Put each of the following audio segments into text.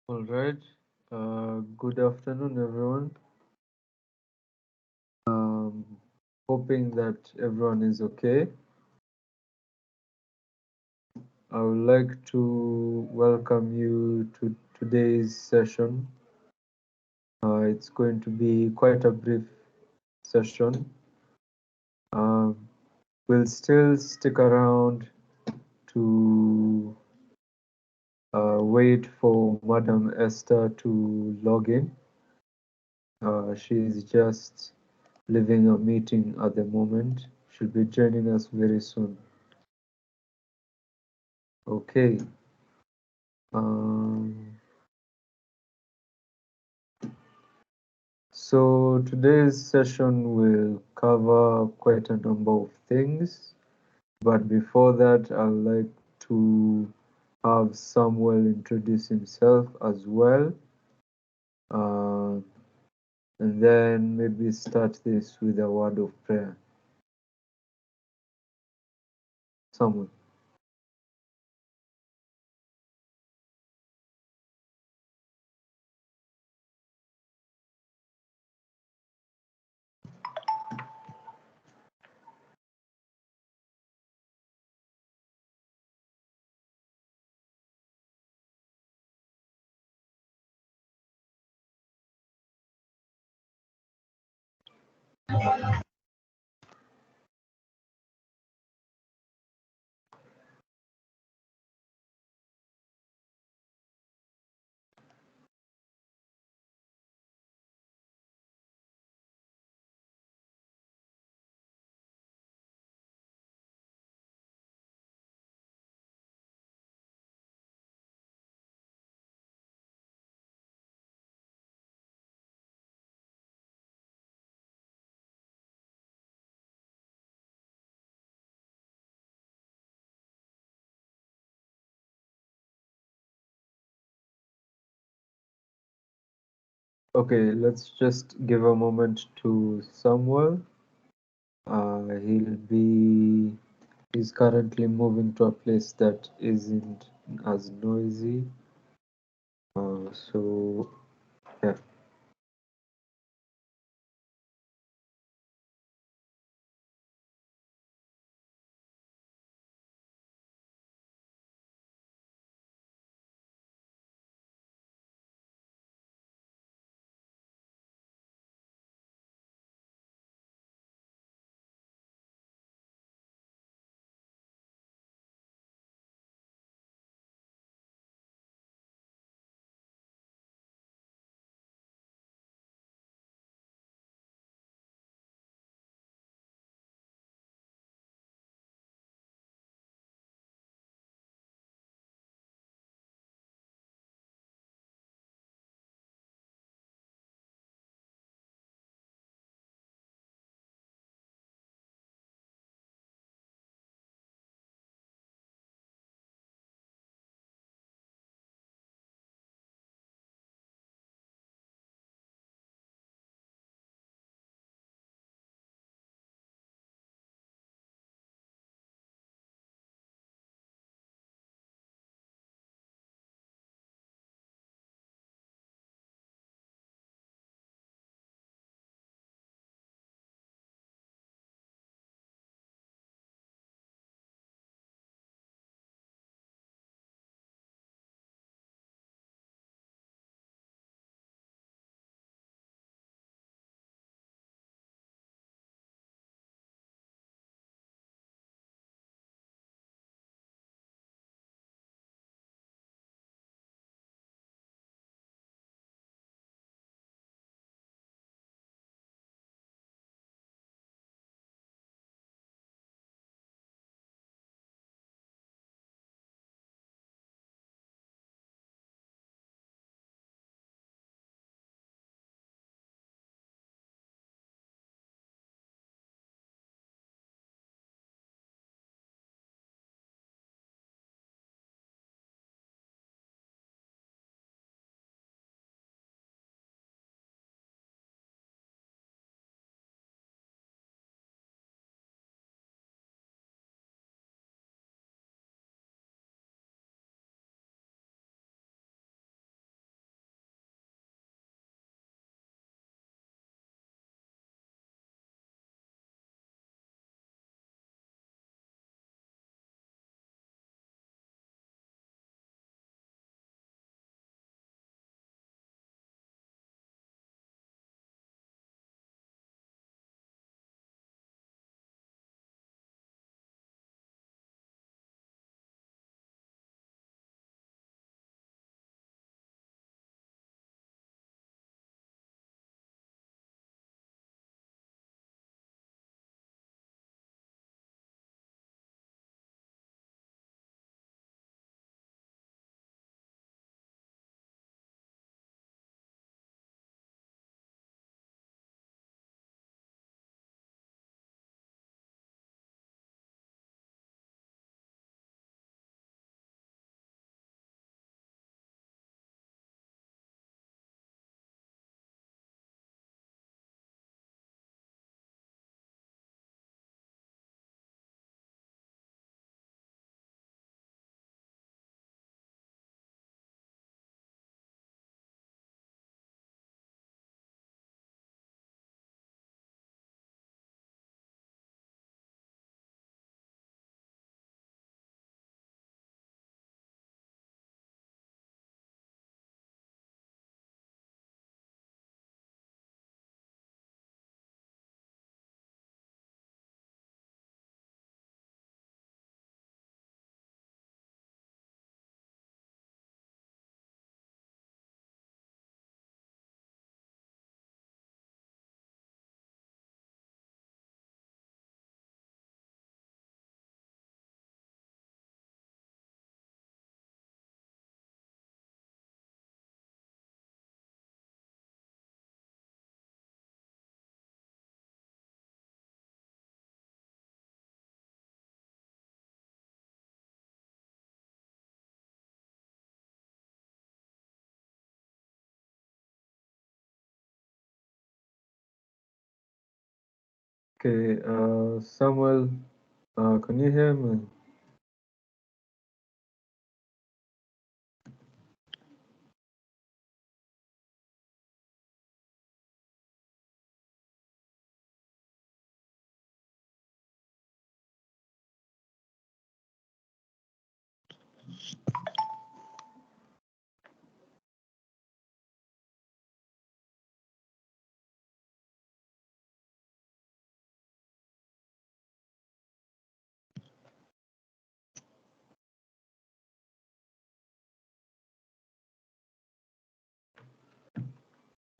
All right. Good afternoon, everyone. Um, Hoping that everyone is okay. I would like to welcome you to today's session. It's going to be quite a brief session. Um, we'll still stick around to wait for Madam Esther to log in. She's just leaving a meeting at the moment. She'll be joining us very soon. Okay. Um, so today's session will cover quite a number of things, but before that, I'd like to have Samuel introduce himself as well, uh, and then maybe start this with a word of prayer. Samuel. Okay, let's just give a moment to Samuel. He's currently moving to a place that isn't as noisy. So yeah. Okay, Samuel, can you hear me?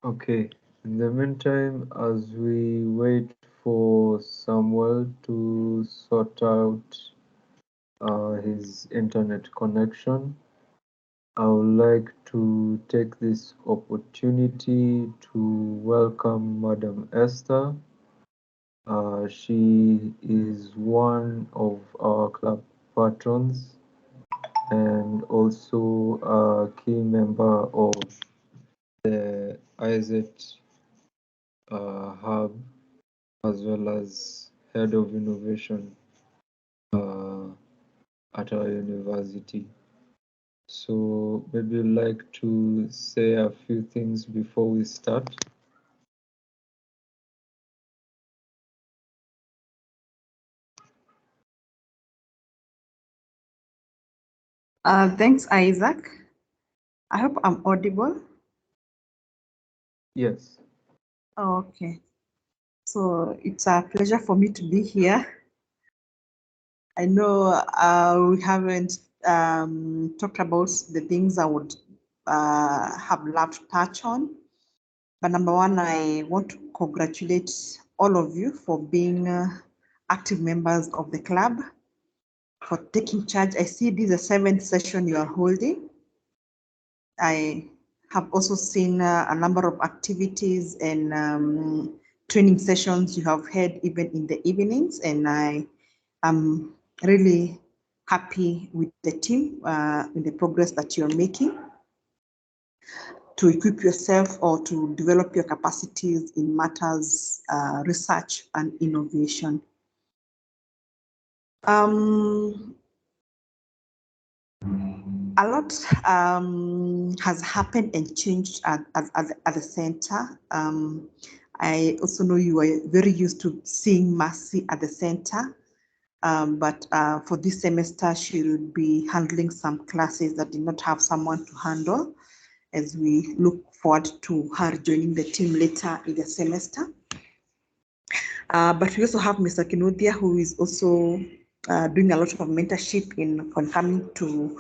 Okay, in the meantime, as we wait for Samuel to sort out his internet connection, I would like to take this opportunity to welcome Madam Esther. She is one of our club patrons and also a key member of the ISET hub, as well as head of innovation uh, at our university. So maybe you'd like to say a few things before we start. Thanks, Isaac. I hope I'm audible. Yes. Okay. So it's a pleasure for me to be here. I know we haven't talked about the things I would have loved to touch on. But number one, I want to congratulate all of you for being active members of the club, for taking charge. I see this is the seventh session you are holding. I have also seen a number of activities and training sessions you have had even in the evenings, and I am really happy with the team in the progress that you're making to equip yourself or to develop your capacities in matters research and innovation. A lot has happened and changed at the center. I also know you are very used to seeing Mercy at the center, but for this semester, she will be handling some classes that did not have someone to handle, as we look forward to her joining the team later in the semester. But we also have Mr. Kinuthia, who is also doing a lot of mentorship in coming to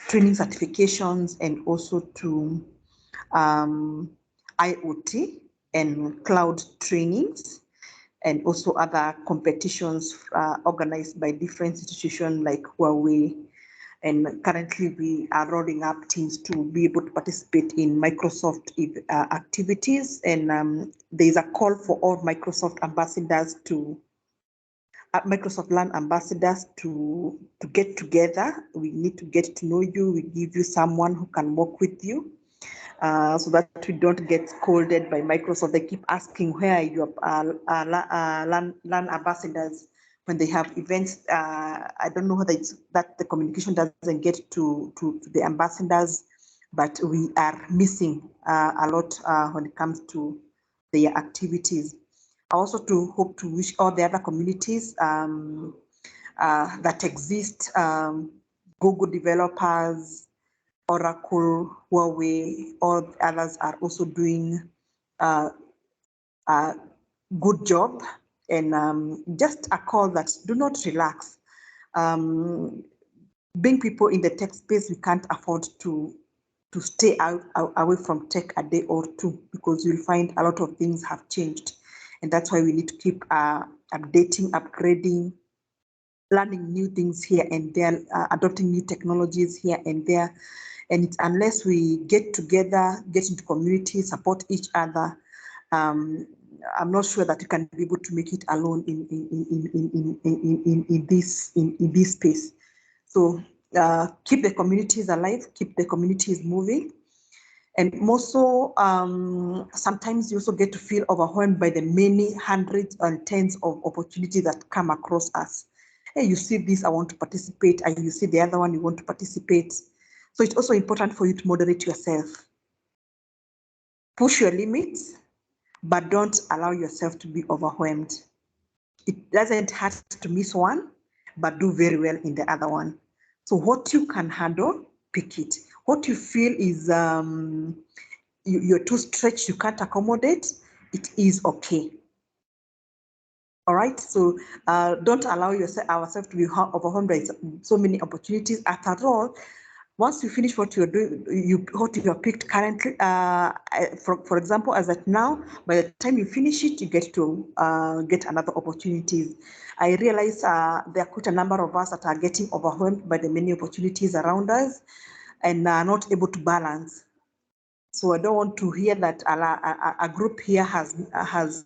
training certifications and also to IoT and cloud trainings, and also other competitions organized by different institutions like Huawei. And currently we are rolling up teams to be able to participate in Microsoft activities. And there is a call for all Microsoft ambassadors to Microsoft Learn ambassadors to get together. We need to get to know you. We give you someone who can work with you so that we don't get scolded by Microsoft. They keep asking, where are your Learn ambassadors when they have events? I don't know whether it's that the communication doesn't get to the ambassadors, but we are missing a lot when it comes to their activities. I also hope to wish all the other communities that exist, Google developers, Oracle, Huawei, all others are also doing a good job. And just a call that do not relax. Being people in the tech space, we can't afford to stay away from tech a day or two, because you'll find a lot of things have changed. And that's why we need to keep updating, upgrading, learning new things here and there, adopting new technologies here and there. And it's unless we get together, get into community, support each other, I'm not sure that you can be able to make it alone in this space. So keep the communities alive, keep the communities moving. And more so, sometimes you also get to feel overwhelmed by the many hundreds and tens of opportunities that come across us. Hey, you see this, I want to participate, and you see the other one, you want to participate. So it's also important for you to moderate yourself. Push your limits, but don't allow yourself to be overwhelmed. It doesn't hurt to miss one, but do very well in the other one. So what you can handle, pick it. What you feel is you're too stretched, you can't accommodate, it is okay. All right, so don't allow ourselves to be overwhelmed by so many opportunities. After all, once you finish what you're doing, what you have picked currently, for example, as at now, by the time you finish it, you get to get another opportunities. I realize there are quite a number of us that are getting overwhelmed by the many opportunities around us and are not able to balance. So I don't want to hear that a group here has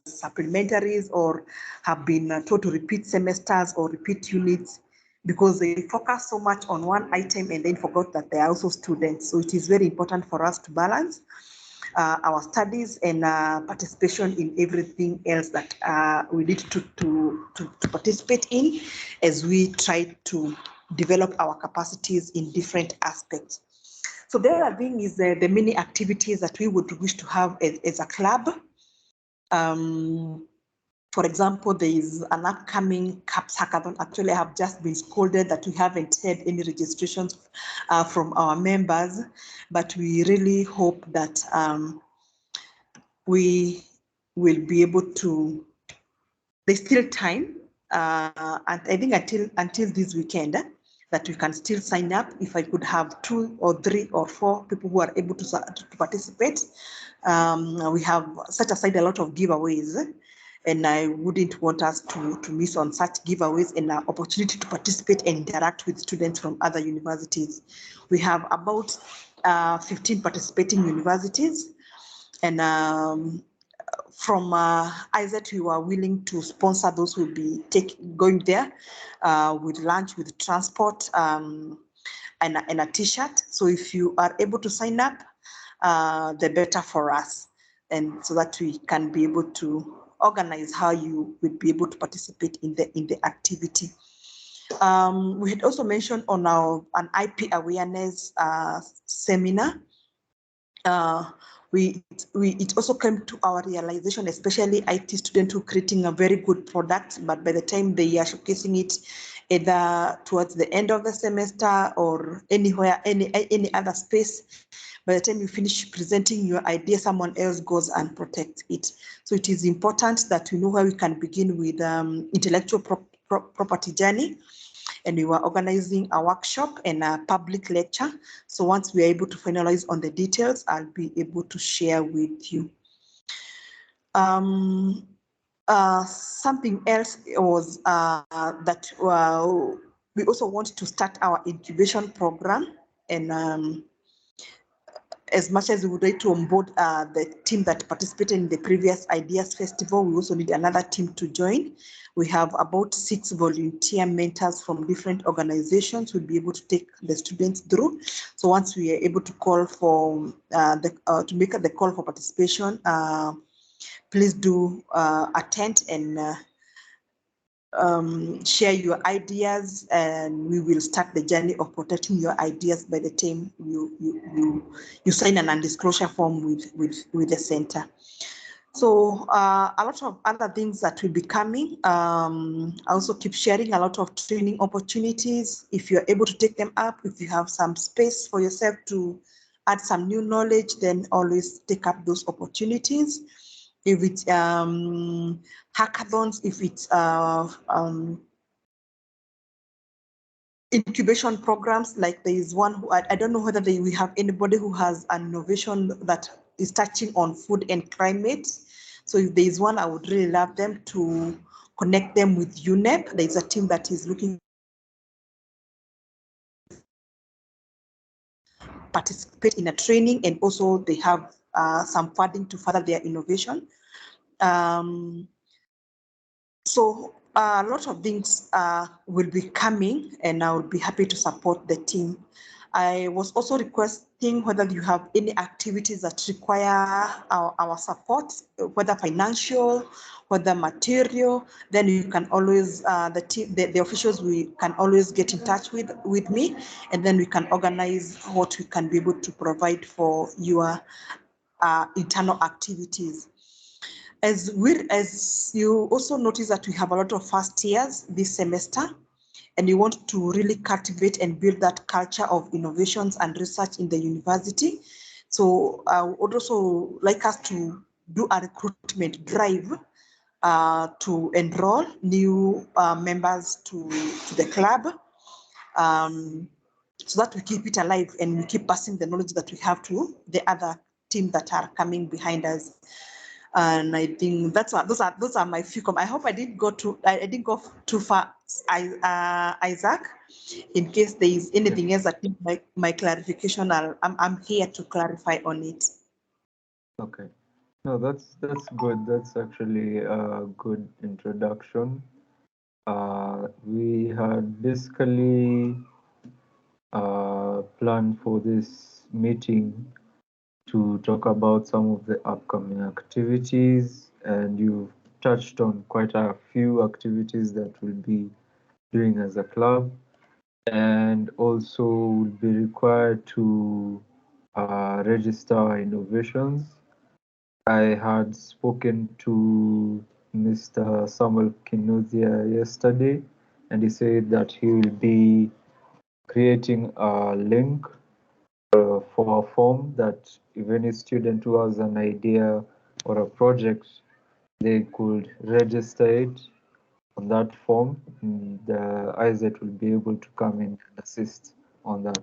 supplementaries or have been told to repeat semesters or repeat units because they focus so much on one item and then forgot that they are also students. So it is very important for us to balance our studies and participation in everything else that we need to participate in as we try to develop our capacities in different aspects. So the other thing is the many activities that we would wish to have as a club. For example, there is an upcoming CAPS hackathon. Actually, I have just been scolded that we haven't had any registrations from our members, but we really hope that we will be able to. There's still time, and I think until this weekend that we can still sign up. If I could have 2 or 3 or 4 people who are able to participate, we have set aside a lot of giveaways, and I wouldn't want us to miss on such giveaways and an opportunity to participate and interact with students from other universities. We have about 15 participating universities, and from ISET, we are willing to sponsor those who will be going there with lunch, with transport, and a t-shirt. So if you are able to sign up, the better for us, and so that we can be able to organize how you would be able to participate in the activity. We had also mentioned on an IP awareness seminar. It also came to our realization, especially IT students who are creating a very good product, but by the time they are showcasing it, either towards the end of the semester or anywhere, any other space, by the time you finish presenting your idea, someone else goes and protects it. So it is important that we know where we can begin with intellectual property journey. And we were organizing a workshop and a public lecture. So once we are able to finalize on the details, I'll be able to share with you. Something else was that we also want to start our incubation program, and as much as we would like to onboard the team that participated in the previous Ideas Festival, we also need another team to join. We have about 6 volunteer mentors from different organizations who will be able to take the students through. So once we are able to call for to make the call for participation, please do attend and share your ideas, and we will start the journey of protecting your ideas by the time you sign an undisclosure form with the center. So a lot of other things that will be coming. I also keep sharing a lot of training opportunities. If you're able to take them up, if you have some space for yourself to add some new knowledge, then always take up those opportunities. If it's hackathons, if it's incubation programs, like there is one who I don't know whether we have anybody who has an innovation that is touching on food and climate. So if there is one, I would really love them to connect them with UNEP. There is a team that is looking participate in a training, and also they have some funding to further their innovation. So a lot of things will be coming, and I will be happy to support the team. I was also requesting whether you have any activities that require our support, whether financial, whether material. Then you can always, the team, the officials, we can always get in touch with me, and then we can organize what we can be able to provide for your internal activities. As you also notice that we have a lot of first years this semester, and you want to really cultivate and build that culture of innovations and research in the university. So I would also like us to do a recruitment drive to enroll new members to the club, so that we keep it alive and we keep passing the knowledge that we have to the other team that are coming behind us. And I think those are my few comments. I hope I didn't go too far, Isaac. In case there is anything else that needs my clarification, I'm here to clarify on it. Okay. No, that's good. That's actually a good introduction. We had basically planned for this meeting to talk about some of the upcoming activities, and you've touched on quite a few activities that we'll be doing as a club, and also will be required to register our innovations. I had spoken to Mr. Samuel Kinuzia yesterday, and he said that he will be creating a link for a form that if any student who has an idea or a project, they could register it on that form. And Isaac will be able to come in and assist on that.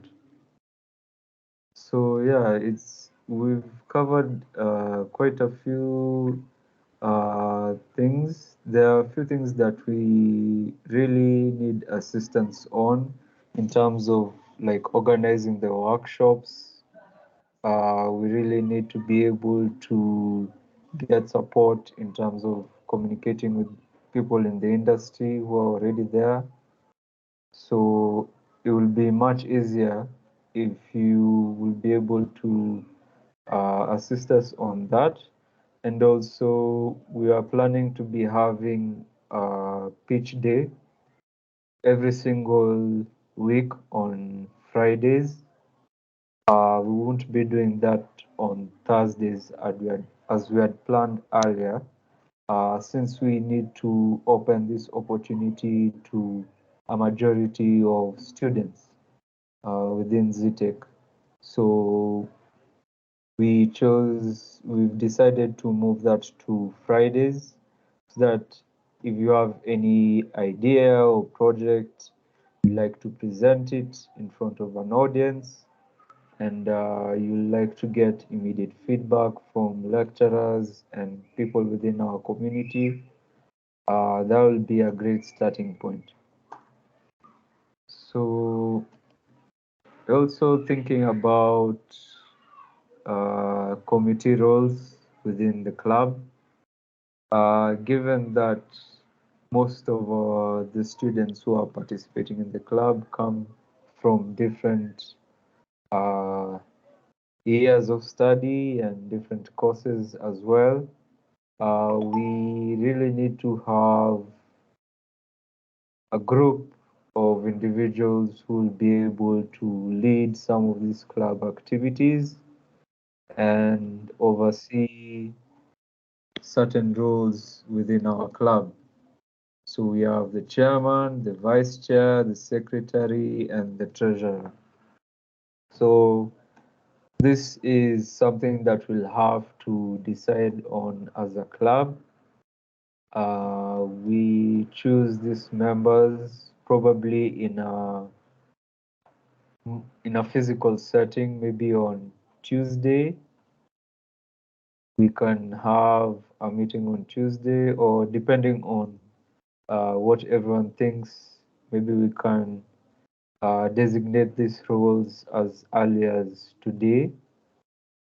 So yeah, we've covered quite a few things. There are a few things that we really need assistance on in terms of like organizing the workshops. We really need to be able to get support in terms of communicating with people in the industry who are already there. So it will be much easier if you will be able to assist us on that. And also, we are planning to be having a pitch day every single week on Fridays. We won't be doing that on Thursdays as we had planned earlier, since we need to open this opportunity to a majority of students within ZTech. So we've decided to move that to Fridays, so that if you have any idea or project, you like to present it in front of an audience, and you like to get immediate feedback from lecturers and people within our community, that will be a great starting point. So also thinking about committee roles within the club, given that most of the students who are participating in the club come from different years of study and different courses as well. We really need to have a group of individuals who will be able to lead some of these club activities and oversee certain roles within our club. So we have the chairman, the vice chair, the secretary, and the treasurer. So this is something that we'll have to decide on as a club. We choose these members probably in a physical setting, maybe on Tuesday. We can have a meeting on Tuesday, or depending on what everyone thinks, maybe we can designate these roles as early as today,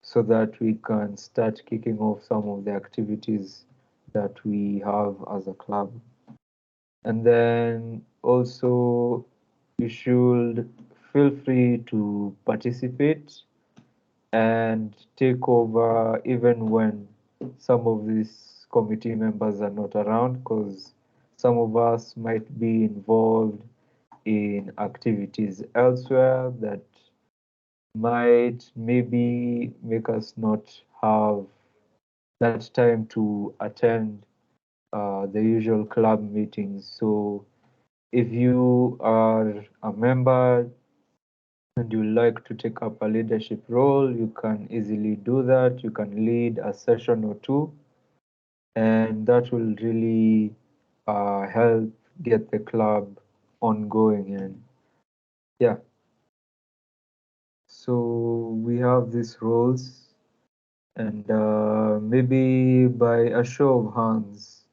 so that we can start kicking off some of the activities that we have as a club. And then also, we should feel free to participate and take over even when some of these committee members are not around, because some of us might be involved in activities elsewhere that might maybe make us not have that time to attend the usual club meetings. So if you are a member and you like to take up a leadership role, you can easily do that. You can lead a session or two, and that will really help get the club ongoing. And yeah, so we have these roles, and maybe by a show of hands,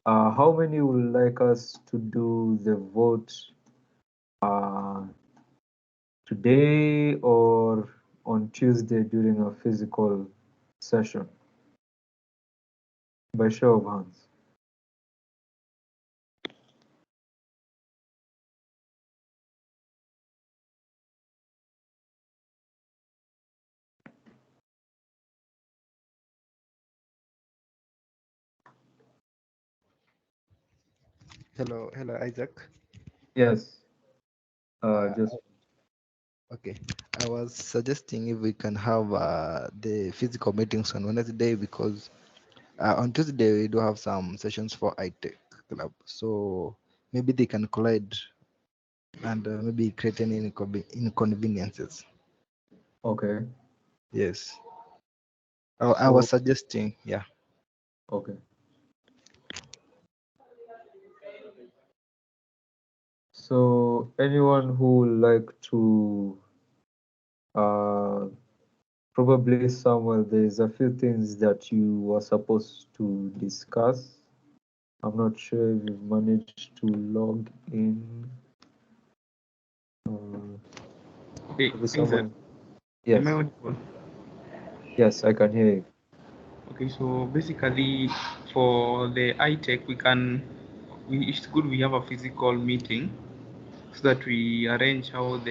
how many would like us to do the vote uh, today or on Tuesday during a physical session? By show of hands. Hello, Isaac. Yes, Uh, just okay, I was suggesting if we can have the physical meetings on Wednesday, because on Tuesday we do have some sessions for iTech Club, so maybe they can collide and maybe create any inconveniences. okay. Yes, I was So suggesting, yeah. okay. So anyone who would like to probably Samuel, there's a few things that you were supposed to discuss. I'm not sure if you've managed to log in. Okay, Maybe Isaac, someone. am I Yes, audible? yes, I can hear you. Okay, so basically for the iTech, it's good we have a physical meeting so that we arrange how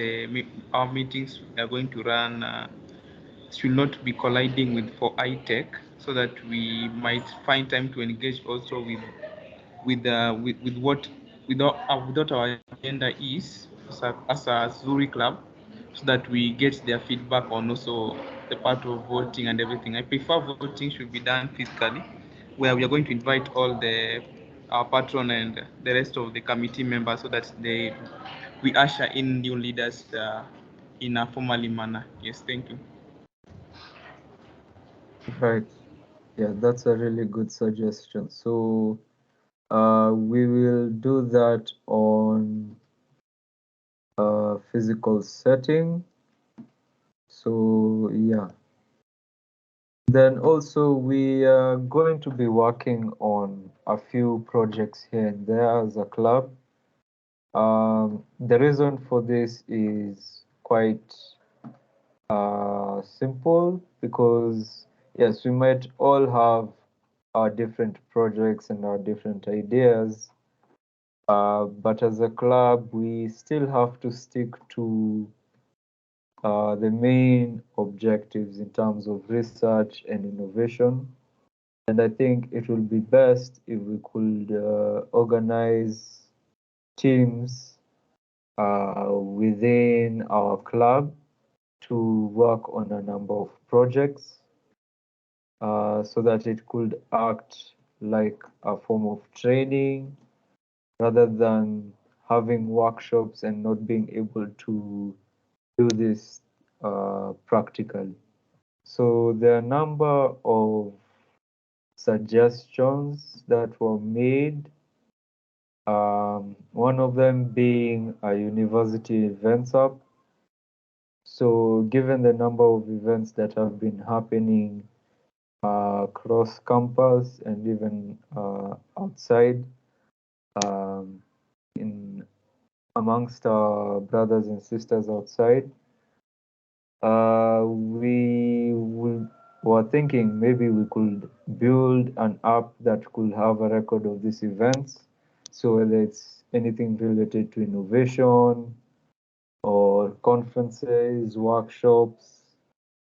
our meetings are going to run. Should not be colliding with for iTech, so that we might find time to engage also with what our agenda is as a Zuri club, so that we get their feedback on also the part of voting and everything. I prefer voting should be done physically, where we are going to invite all our patron and the rest of the committee members, so that we usher in new leaders in a formally manner. Yes, thank you. Right. Yeah, that's a really good suggestion. So we will do that on a physical setting. So yeah. Then also we are going to be working on a few projects here and there as a club. The reason for this is quite simple, because yes, we might all have our different projects and our different ideas, but as a club, we still have to stick to the main objectives in terms of research and innovation. And I think it will be best if we could organize teams within our club to work on a number of projects, so that it could act like a form of training rather than having workshops and not being able to do this practically. So there are a number of suggestions that were made. One of them being a university events hub. So given the number of events that have been happening across campus and even outside, um, in amongst our brothers and sisters outside, were thinking maybe we could build an app that could have a record of these events. So whether it's anything related to innovation, or conferences, workshops,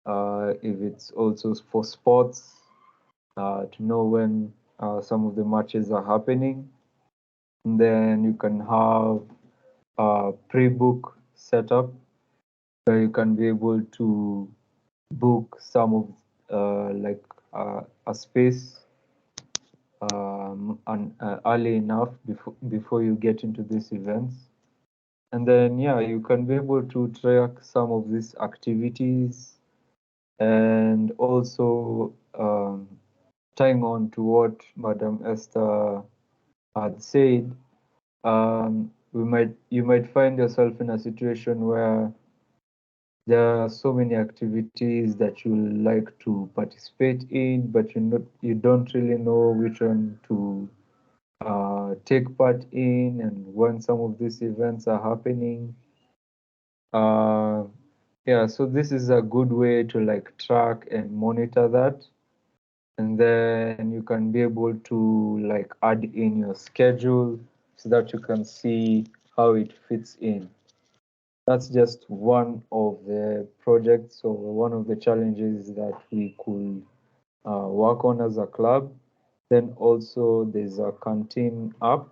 if it's also for sports, to know when some of the matches are happening. And then you can have a pre-book setup where you can be able to book some of like a space early enough before you get into these events. And then, yeah, you can be able to track some of these activities, and also tying on to what Madam Esther had said, you might find yourself in a situation where there are so many activities that you like to participate in, but you don't really know which one to take part in, and when some of these events are happening. Yeah, so this is a good way to like track and monitor that, and then you can be able to like add in your schedule so that you can see how it fits in. That's just one of the projects or one of the challenges that we could work on as a club. Then also there's a canteen app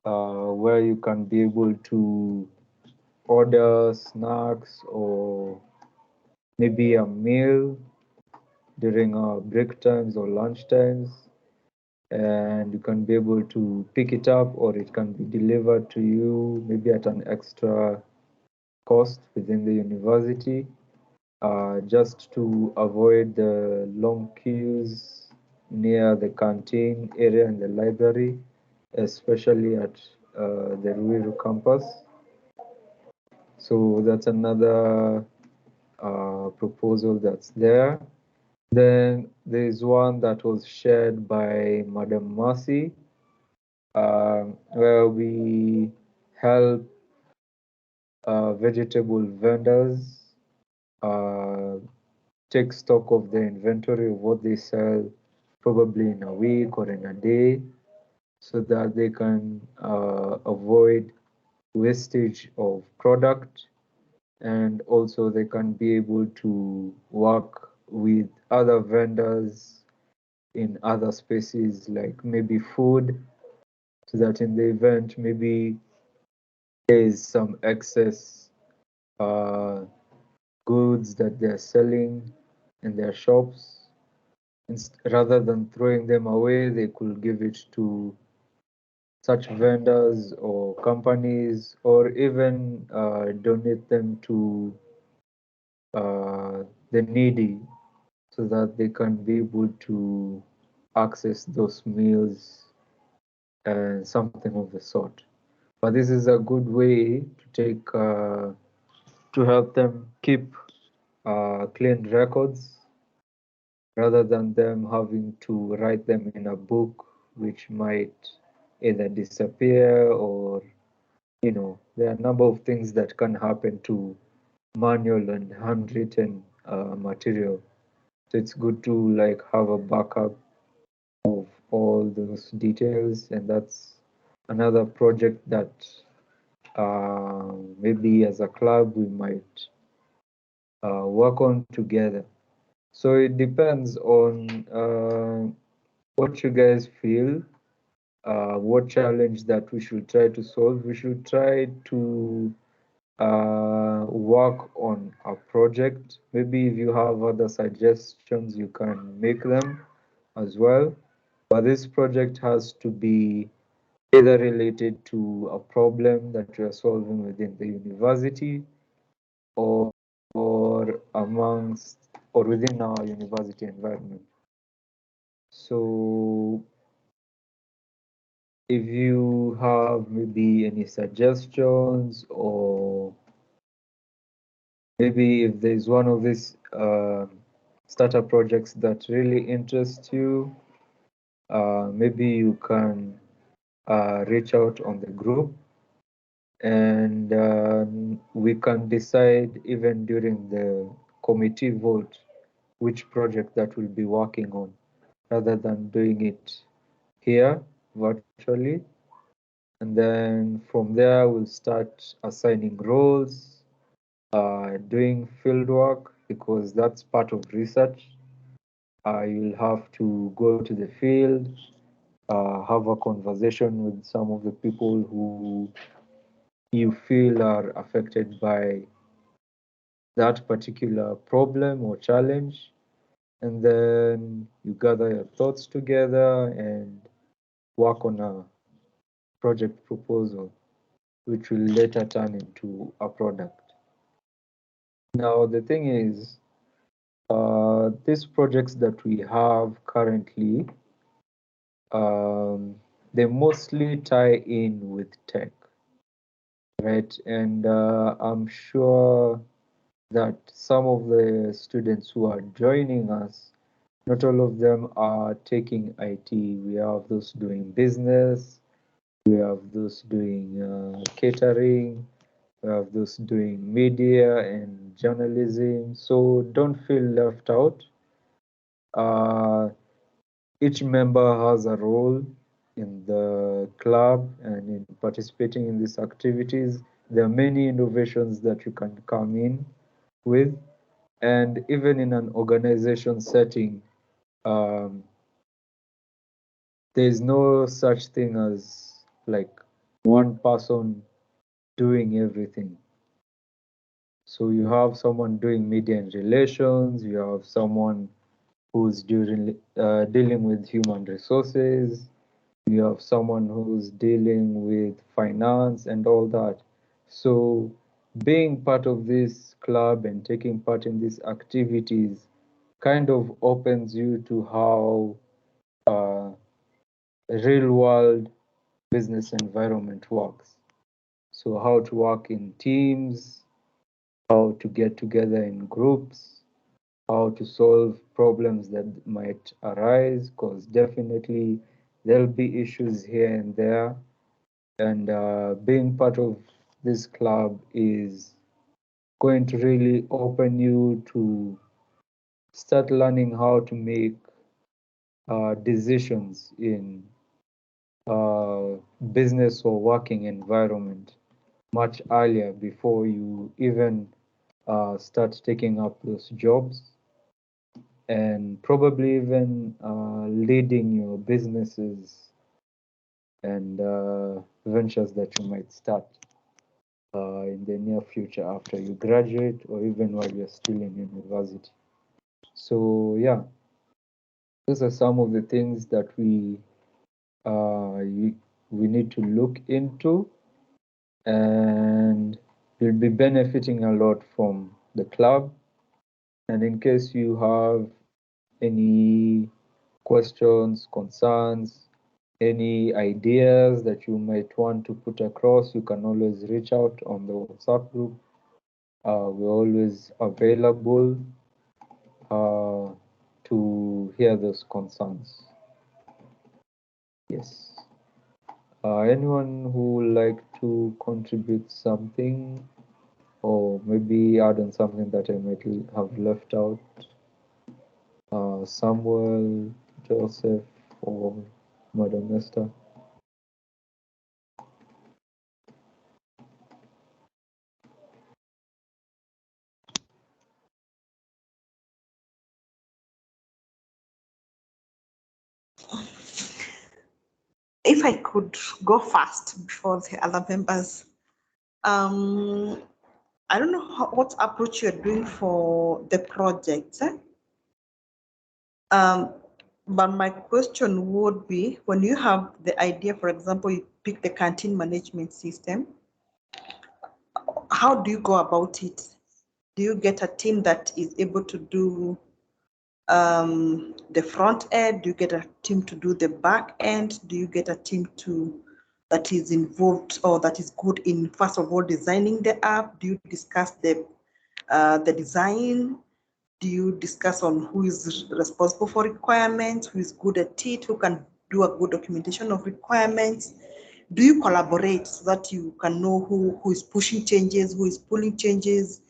where you can be able to order snacks or maybe a meal during our break times or lunch times, and you can be able to pick it up, or it can be delivered to you maybe at an extra cost within the university, just to avoid the long queues near the canteen area and the library, especially at the Ruiru campus. So that's another proposal that's there. Then there's one that was shared by Madam Mercy, where we help vegetable vendors uh, take stock of the inventory of what they sell, probably in a week or in a day, so that they can avoid wastage of product, and also they can be able to work with other vendors in other spaces, like maybe food, so that in the event maybe there is some excess uh, goods that they're selling in their shops, rather than throwing them away, they could give it to such vendors or companies, or even donate them to the needy, so that they can be able to access those meals and something of the sort. But this is a good way to take to help them keep clean records, rather than them having to write them in a book, which might either disappear, or there are a number of things that can happen to manual and handwritten material. So it's good to like have a backup of all those details, and that's another project that maybe as a club we might work on together. So it depends on what you guys feel, what challenge that we should try to solve. We should try to work on a project. Maybe if you have other suggestions, you can make them as well. But this project has to be either related to a problem that we are solving within the university, or amongst or within our university environment. So if you have maybe any suggestions, or maybe if there's one of these startup projects that really interests you, maybe you can reach out on the group, and we can decide even during the committee vote which project that we'll be working on, rather than doing it here virtually. And then from there, we'll start assigning roles, doing field work, because that's part of research. You'll have to go to the field, have a conversation with some of the people who you feel are affected by that particular problem or challenge. And then you gather your thoughts together and work on a project proposal, which will later turn into a product. Now, the thing is, these projects that we have currently, they mostly tie in with tech, right? And I'm sure that some of the students who are joining us, not all of them are taking IT. We have those doing business, we have those doing catering, we have those doing media and journalism. So don't feel left out. Uh, each member has a role in the club and in participating in these activities. There are many innovations that you can come in with, and even in an organization setting, um, there is no such thing as like one person doing everything. So you have someone doing media and relations, you have someone who's dealing with human resources, you have someone who's dealing with finance and all that. So being part of this club and taking part in these activities kind of opens you to how a real world business environment works. So how to work in teams, how to get together in groups, how to solve problems that might arise, because definitely there'll be issues here and there. And being part of this club is going to really open you to start learning how to make decisions in business or working environment much earlier before you even start taking up those jobs, and probably even leading your businesses and ventures that you might start in the near future after you graduate or even while you're still in university. So yeah, those are some of the things that we need to look into, and you'll be benefiting a lot from the club. And in case you have any questions, concerns, any ideas that you might want to put across, you can always reach out on the WhatsApp group. We're always available to hear those concerns. Yes. Anyone who would like to contribute something or maybe add on something that I might have left out? Samuel, Joseph, or Madam Esther? If I could go first before the other members, I don't know what approach you're doing for the project. But my question would be, when you have the idea, for example, you pick the canteen management system, how do you go about it? Do you get a team that is able to do the front end? Do you get a team to do the back end? Do you get a team that is involved or that is good in, first of all, designing the app? Do you discuss the design? Do you discuss on who is responsible for requirements, who is good at it, who can do a good documentation of requirements? Do you collaborate so that you can know who is pushing changes, who is pulling changes,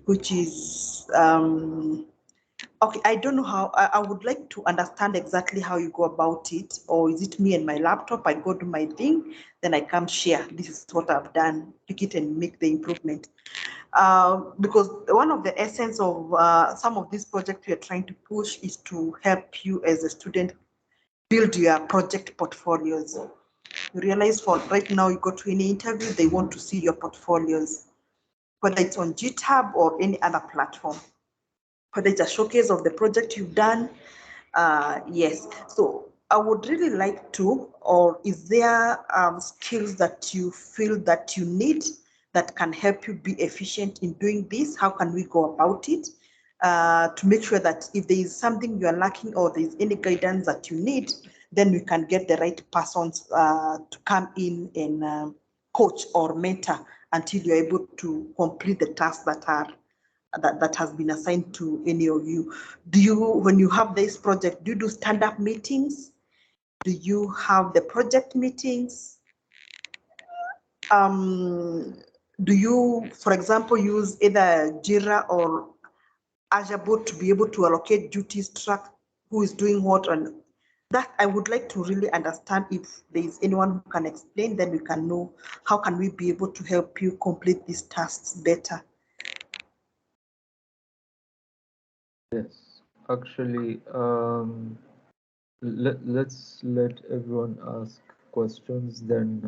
which is okay? I don't know how. I would like to understand exactly how you go about it. Or is it me and my laptop? I go to my thing, then I come share, this is what I've done, pick it and make the improvement. Because one of the essence of some of these projects we are trying to push is to help you as a student build your project portfolios. You realize for right now, you go to any interview, they want to see your portfolios, whether it's on GitHub or any other platform, whether it's a showcase of the project you've done. Yes, so I would really like to, or is there skills that you feel that you need that can help you be efficient in doing this? How can we go about it to make sure that if there is something you are lacking or there is any guidance that you need, then we can get the right persons to come in and coach or mentor until you're able to complete the tasks that are that has been assigned to any of you. Do you, when you have this project, do you do stand-up meetings? Do you have the project meetings? Do you, for example, use either Jira or Azure Board to be able to allocate duties, track who is doing what? And that I would like to really understand. If there is anyone who can explain, then we can know how can we be able to help you complete these tasks better. Yes, actually, let's let everyone ask questions, then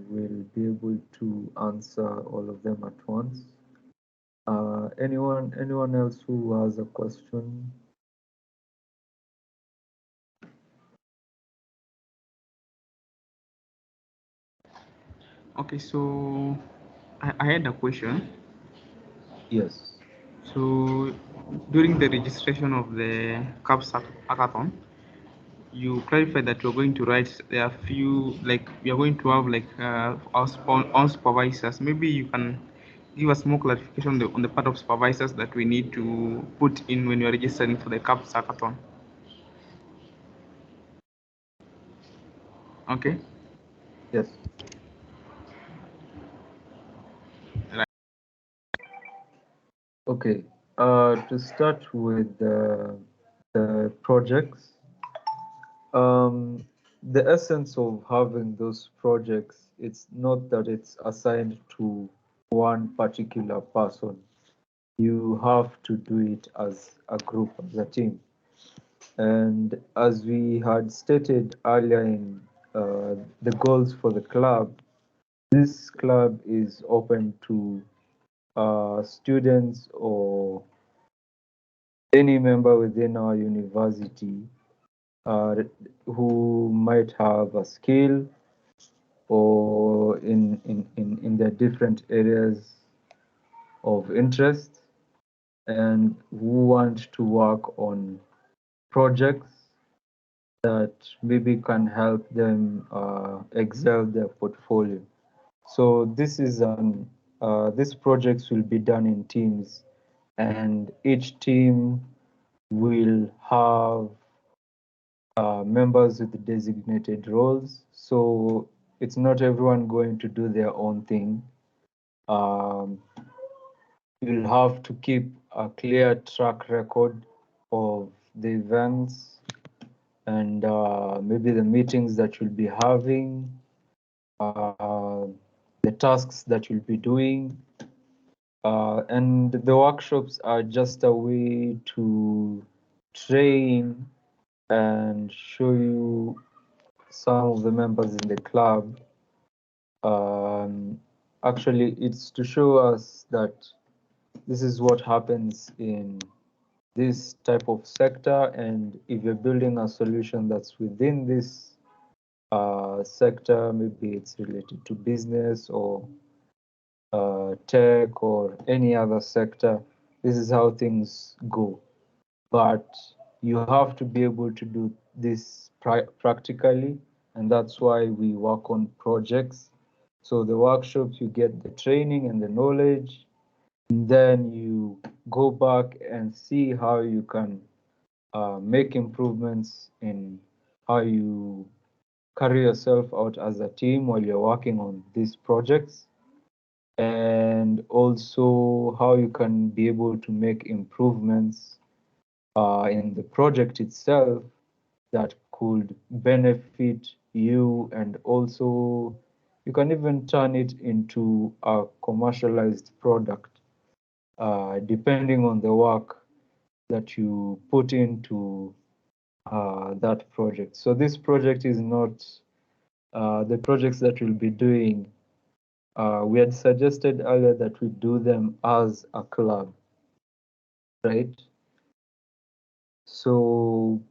we'll be able to answer all of them at once. Anyone else who has a question? Okay, so I had a question. Yes. So during the registration of the CAPS hackathon, you clarified that you're going to write there are few, like you're going to have like our supervisors. Maybe you can give us more clarification on the part of supervisors that we need to put in when you're registering for the CAPS hackathon. Okay. Yes. Right. Okay. To start with the projects, the essence of having those projects, it's not that it's assigned to one particular person. You have to do it as a group, as a team. And as we had stated earlier in the goals for the club, this club is open to students or any member within our university who might have a skill or in their different areas of interest and who want to work on projects that maybe can help them excel their portfolio. So this is these projects will be done in teams, and each team will have members with designated roles. So it's not everyone going to do their own thing. You'll have to keep a clear track record of the events and maybe the meetings that you'll be having, the tasks that you'll be doing. And the workshops are just a way to train and show you some of the members in the club. Actually, it's to show us that this is what happens in this type of sector, and if you're building a solution that's within this sector, maybe it's related to business or tech or any other sector, this is how things go. But you have to be able to do this practically, and that's why we work on projects. So the workshops, you get the training and the knowledge, and then you go back and see how you can make improvements in how you carry yourself out as a team while you're working on these projects, and also how you can be able to make improvements in the project itself that could benefit you and also You can even turn it into a commercialized product, depending on the work that you put into that project. So this project is not the projects that we'll be doing. We had suggested earlier that we do them as a club, right? So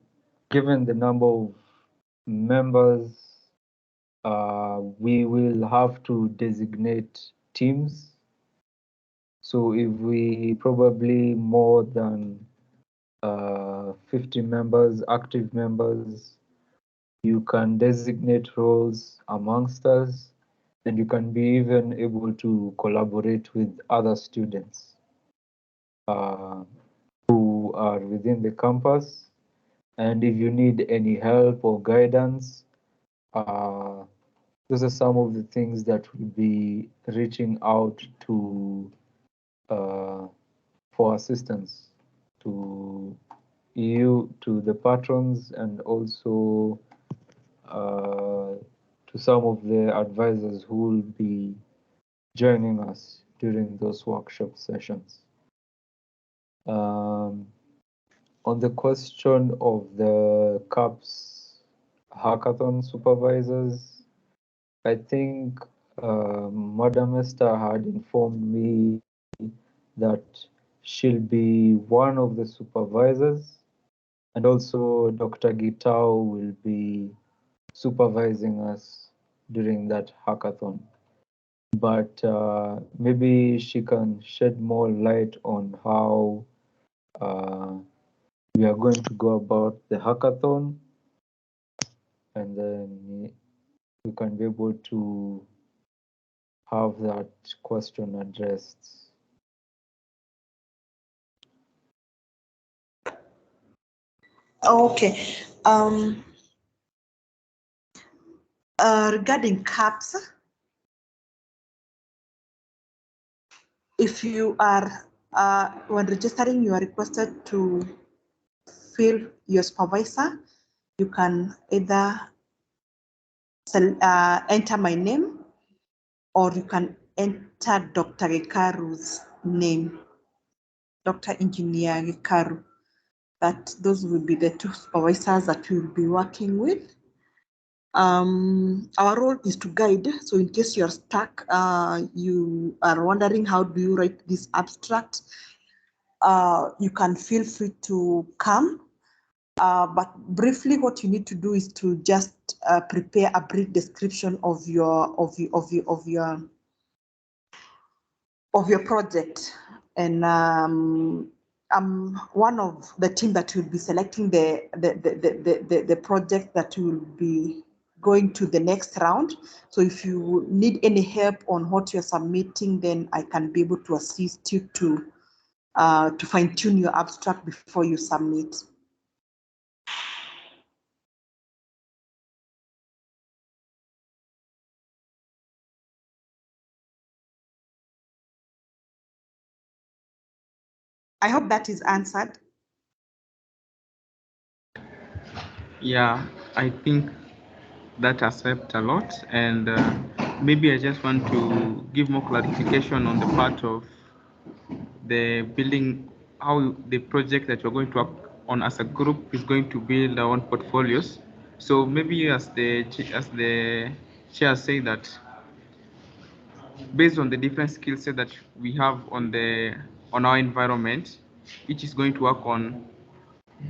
given the number of members, we will have to designate teams. So if we probably more than 50 members, active members, you can designate roles amongst us, and you can be even able to collaborate with other students who are within the campus. And if you need any help or guidance, those are some of the things that we'll be reaching out to for assistance to you, to the patrons, and also to some of the advisors who will be joining us during those workshop sessions. On the question of the CAPS hackathon supervisors, I think Madam Esther had informed me that she'll be one of the supervisors, and also Dr. Gitao will be supervising us during that hackathon. But maybe she can shed more light on how we are going to go about the hackathon, and then we can be able to have that question addressed. Okay. Regarding CAPS, if you are, when registering, you are requested to fill your supervisor. You can either enter my name, or you can enter Dr. Gikaru's name, Dr. Engineer Gikaru. That those will be the two supervisors that we will be working with. Our role is to guide. So in case you're stuck, you are wondering how do you write this abstract, you can feel free to come. But briefly, what you need to do is to just prepare a brief description of your project. And I'm one of the team that will be selecting the project that will be going to the next round. So if you need any help on what you're submitting, then I can be able to assist you to fine tune your abstract before you submit. I hope that is answered. Yeah, I think that has helped a lot, and maybe I just want to give more clarification on the part of the building, how the project that we're going to work on as a group is going to build our own portfolios. So maybe as the chair say that based on the different skill set that we have on our environment, each is going to work on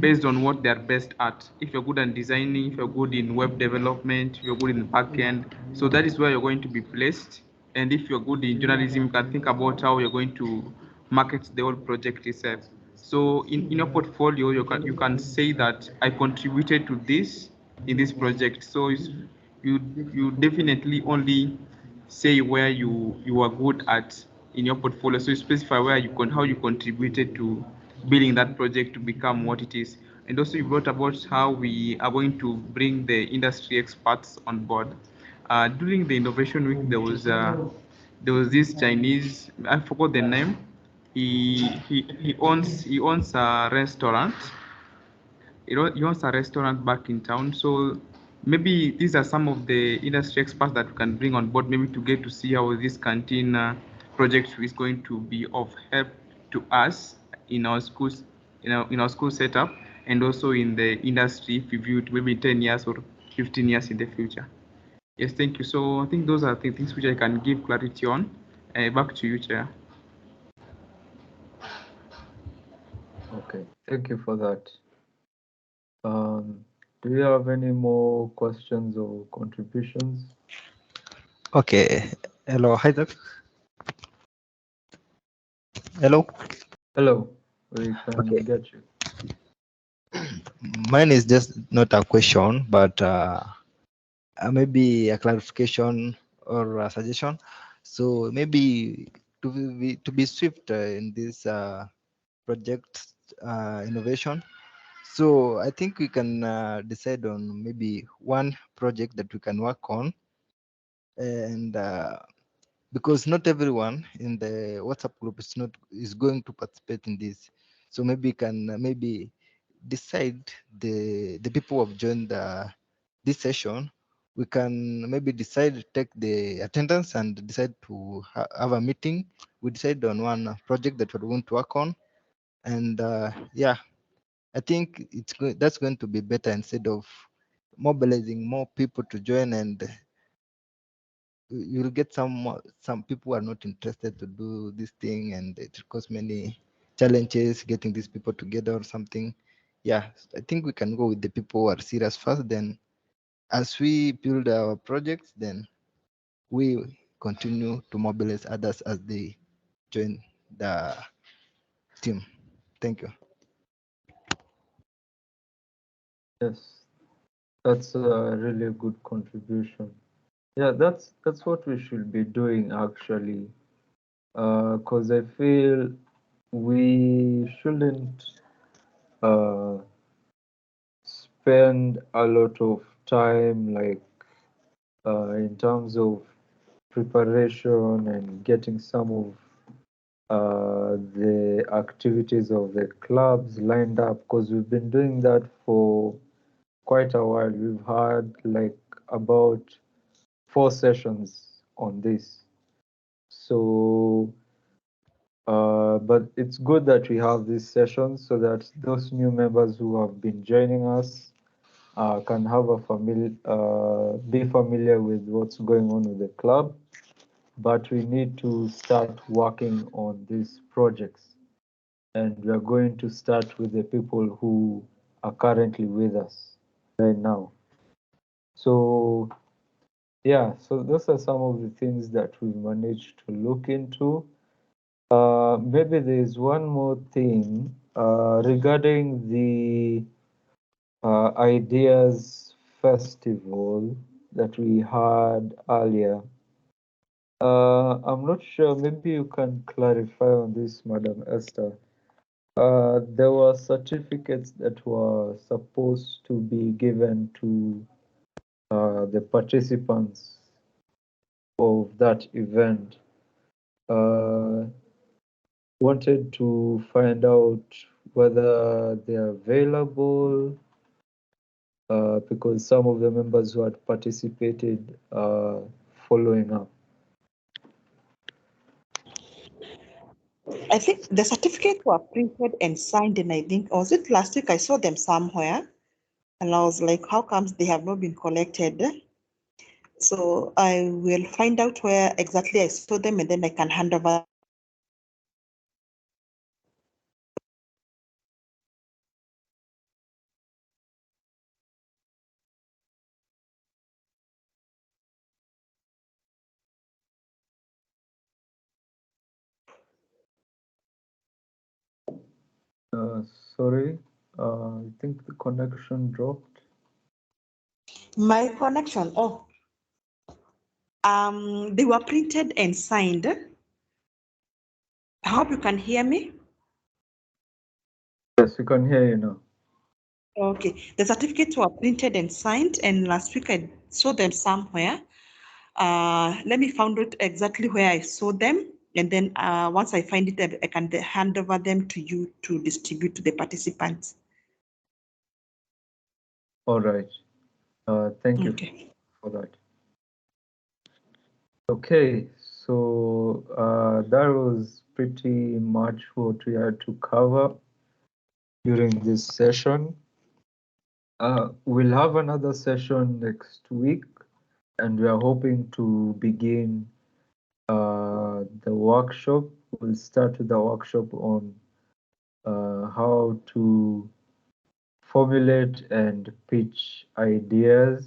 based on what they're best at. If you're good at designing, if you're good in web development, if you're good in backend, so that is where you're going to be placed. And if you're good in journalism, you can think about how you're going to market the whole project itself. So in your portfolio, you can say that I contributed to this in this project. So you definitely only say where you are good at in your portfolio. So you specify where how you contributed to building that project to become what it is. And also you brought about how we are going to bring the industry experts on board. During the innovation week, there was this Chinese, I forgot the name. He owns a restaurant. He owns a restaurant back in town. So maybe these are some of the industry experts that we can bring on board, maybe to get to see how this canteen project is going to be of help to us in our schools, in our school setup, and also in the industry if we view it maybe 10 years or 15 years in the future. Yes, thank you. So I think those are the things which I can give clarity on. Back to you, Chair. Okay, thank you for that. Do you have any more questions or contributions? Okay. Hello, hi there. Hello. Hello, we can Okay. get you. Mine is just not a question, but maybe a clarification or a suggestion. So maybe to be swift in this project innovation. So I think we can decide on maybe one project that we can work on, and because not everyone in the WhatsApp group is going to participate in this. So maybe we can maybe decide the people who have joined this session. We can maybe decide to take the attendance and decide to have a meeting. We decide on one project that we're going to work on, and yeah, I think that's going to be better instead of mobilizing more people to join, and you'll get some people who are not interested to do this thing, and it cause many challenges getting these people together or something. Yeah, I think we can go with the people who are serious first. Then, as we build our projects, then we continue to mobilize others as they join the team. Thank you. Yes, that's a really good contribution. Yeah, that's what we should be doing actually, because I feel we shouldn't spend a lot of time like in terms of preparation and getting some of the activities of the clubs lined up, because we've been doing that for quite a while. We've had like about 4 sessions on this. So, but it's good that we have these sessions so that those new members who have been joining us can have be familiar with what's going on with the club. But we need to start working on these projects, and we are going to start with the people who are currently with us right now. So yeah, so those are some of the things that we managed to look into. Maybe there's one more thing regarding the Ideas Festival that we had earlier. I'm not sure, maybe you can clarify on this, Madam Esther. There were certificates that were supposed to be given to the participants of that event. Wanted to find out whether they're available, because some of the members who had participated are following up. I think the certificates were printed and signed, and I think, was it last week? I saw them somewhere, and I was like, how comes they have not been collected? So I will find out where exactly I saw them, and then I can hand over. Sorry, I think the connection dropped. My connection. Oh, they were printed and signed. I hope you can hear me. Yes, we can hear you now. Okay, the certificates were printed and signed, and last week I saw them somewhere. Let me find out exactly where I saw them, and then once I find it, I can hand over them to you to distribute to the participants. All right. Thank you Okay. for that. Okay, so that was pretty much what we had to cover during this session. We'll have another session next week, and we are hoping to begin the workshop. We'll start with the workshop on how to formulate and pitch ideas.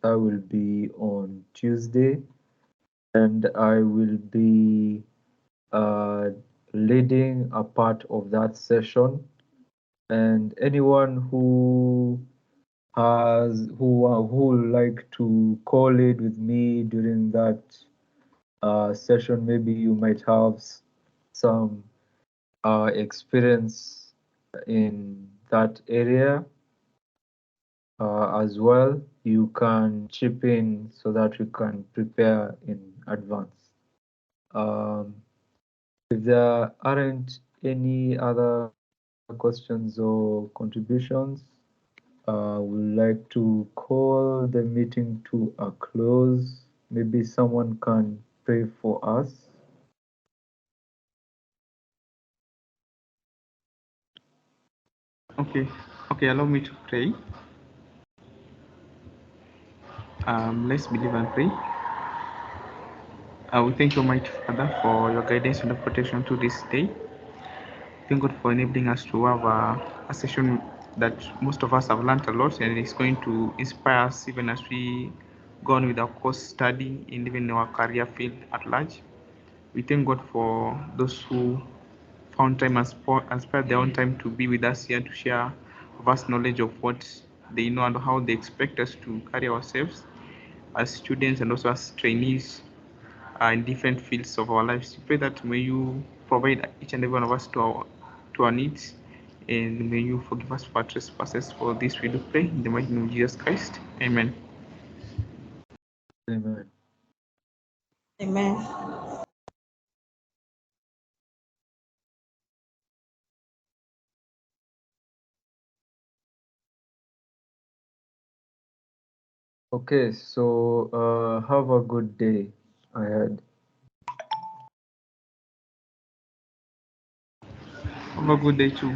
That will be on Tuesday, and I will be leading a part of that session. And anyone who would like to co-lead with me during that session, maybe you might have some experience in that area as well. You can chip in so that you can prepare in advance. If there aren't any other questions or contributions, would like to call the meeting to a close. Maybe someone can pray for us. Okay, allow me to pray. Let's believe and pray. We thank you, Almighty Father, for your guidance and protection to this day. Thank God for enabling us to have a session that most of us have learned a lot, and it's going to inspire us even as we go on with our course study and even our career field at large. We thank God for those who found time and spared their own time to be with us here to share vast knowledge of what they know and how they expect us to carry ourselves as students and also as trainees in different fields of our lives. We pray that may you provide each and every one of us to our needs, and may you forgive us for our trespasses. For this we do pray in the mighty name of Jesus Christ. Amen. Amen. Amen. Okay, so have a good day ahead. Have a good day too.